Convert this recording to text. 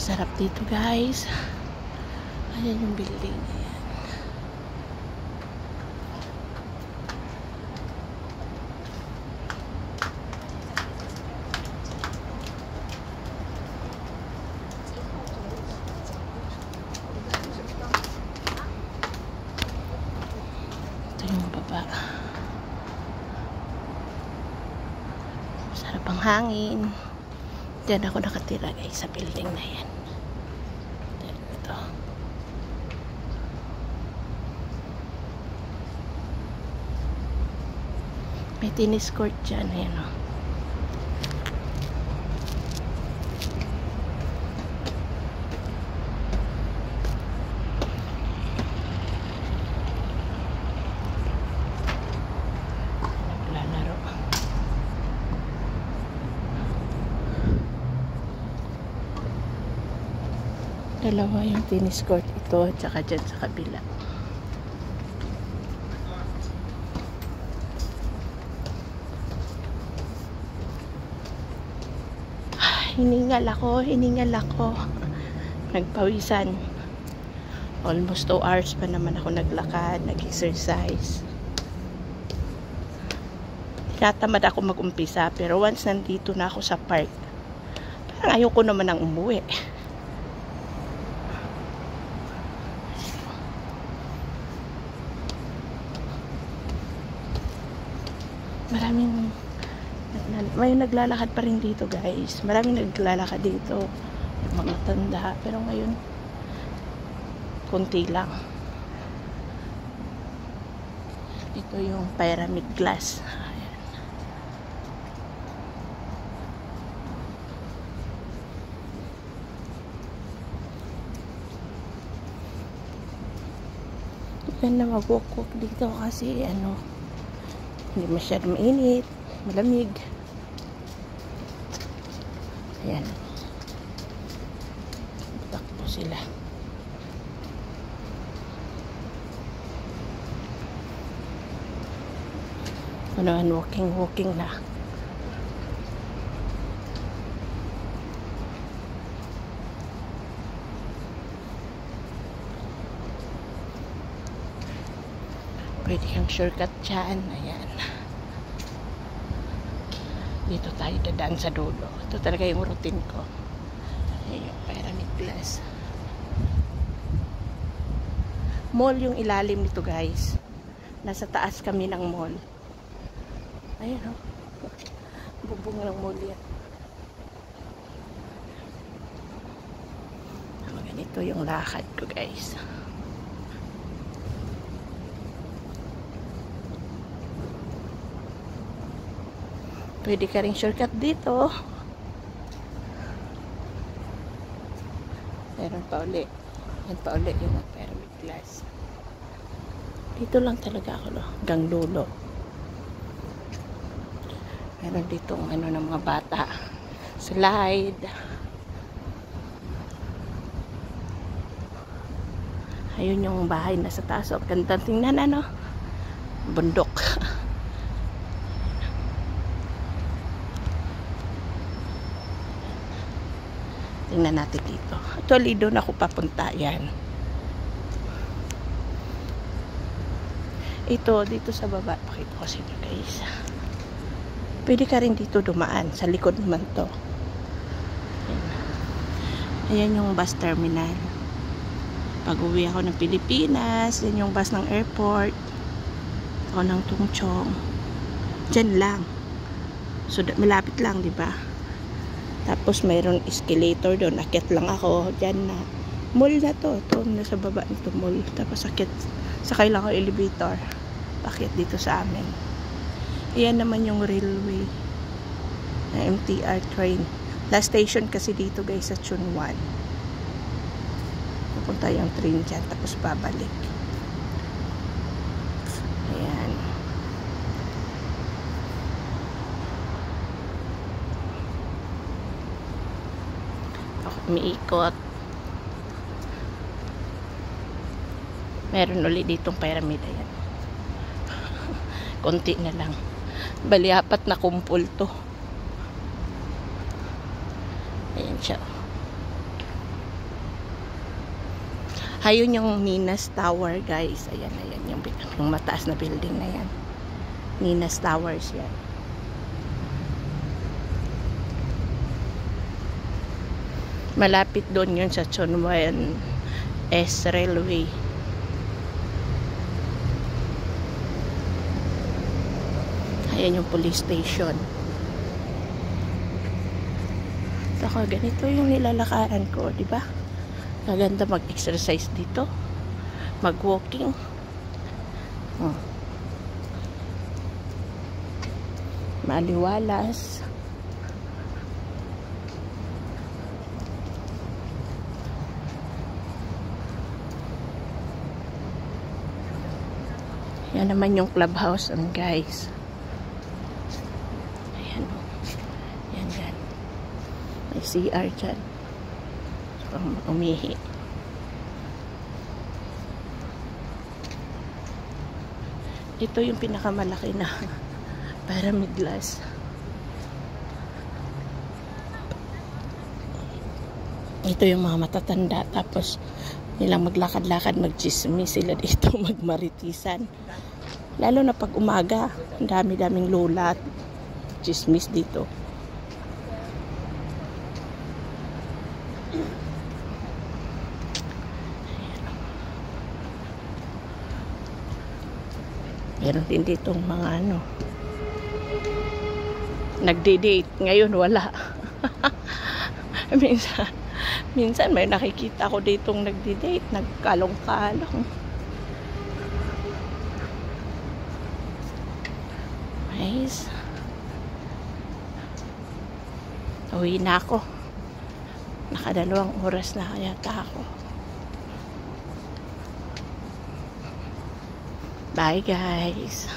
Sarap dito guys. Ayan yung building. Ayan. Ito yung baba. Sarap ang hangin. Diyan ako nakatira guys sa building na yan. Ito. May tennis court dyan. Ayan o. Naglalaro. Dalawa yung tennis court ito at saka dyan sa kabila. Hiningal ako. Nagpawisan. Almost 2 hours pa naman ako naglakad, nag-exercise. Tinatamad ako mag-umpisa, pero once nandito na ako sa park, parang ayoko naman ang umuwi. May naglalakad pa rin dito guys. Maraming naglalakad dito. Yung mga tanda. Pero ngayon, konti lang. Ito yung pyramid glass. Ayan. Ganda mag-walk-walk dito kasi hindi masyadong mainit. Malamig. Ayan. Takbo sila. Walking na. Pwede kang shortcut dyan. Ayan. Dito tayo dadaan sa dulo. Ito talaga yung routine ko. Ayan yung pyramid glass. Mall yung ilalim nito guys. Nasa taas kami ng mall. Ayan o. Bubong ng mall yan. Ganito yung lakad ko guys. Pwede ka rin shortcut dito. Meron pa uli. Yan pa uli yung pyramid glass. Dito lang talaga ako hanggang dulo. Meron dito ng mga bata. Slide. Ayun yung bahay na sa taas. O, ganda tingnan bundok. Tingnan natin dito. Actually, doon ako papunta. Yan. Ito, dito sa baba. Pakita ko sa inyo guys. Pwede ka rin dito dumaan. Sa likod naman to. Ayan yung bus terminal. Pag uwi ako ng Pilipinas, yan yung bus ng airport. Ako ng Tungchong. Diyan lang. So, malapit lang, di ba? Tapos mayroon escalator doon. Akyat lang ako. Diyan na. Mall na to. Ito nasa baba nito mall. Tapos akyat. Sakay lang ako elevator. Akyat dito sa amin. Ayan naman yung railway. Na MTR train. Last station kasi dito guys sa Chunwan. Pupunta yung train dyan. Tapos babalik. Ayan. Umiikot. Meron ulit ditong pyramid. Ayan. Konti na lang. Bali, 4 na kumpul to. Ayan siya. Ayun yung Ninas Tower, guys. Ayan, ayan. Yung mataas na building na yan. Ninas Towers yan. Malapit doon yun sa Chonwan S Railway. Ayan yung police station. So, ganito yung nilalakaran ko, di ba? Maganda mag-exercise dito. Mag-walking. Maliwalas. Yan naman yung clubhouse, guys. Ayan o. Yan dyan. May CR dyan. So, umihi. Ito yung pinakamalaki na pyramid glass. Ito yung mga matatanda. Tapos, nilang maglakad-lakad, magchismis sila dito, magmaritisan. Lalo na pag umaga, ang dami-daming lola at chismis dito. Meron din dito mga nagde-date. Ngayon wala. Minsan may nakikita ko ditong nagdi-date, nagkalong-kalong. Guys, uwi na ako. Nakadalawang oras na yata ako. Bye guys.